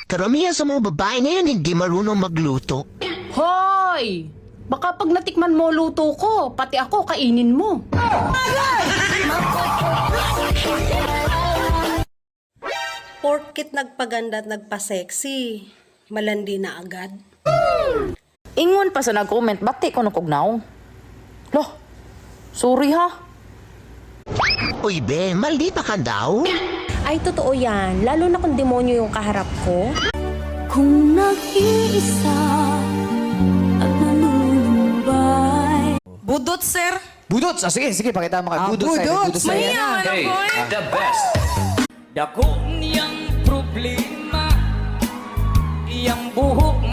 Karamihan sa mga babae na yan hindi marunong magluto. Hoy! Baka pag natikman mo luto ko, pati ako kainin mo. Porkit nagpaganda at nagpa-sexy, malandi na agad. Ingon pa sa nag-comment, bati ko nukugnaw. Loh, sorry ha. Uy, be, mali pa ka daw? Ay, totoo yan. Lalo na kung demonyo yung kaharap ko. Kung nag-iisa at nanunubay. Budot, sir. Budot! Sige, pakita mo ka. Budot sa'yo. Budot sa'yo. Mahiya, ano po eh? The best. Dako niyang problema, iyang buhok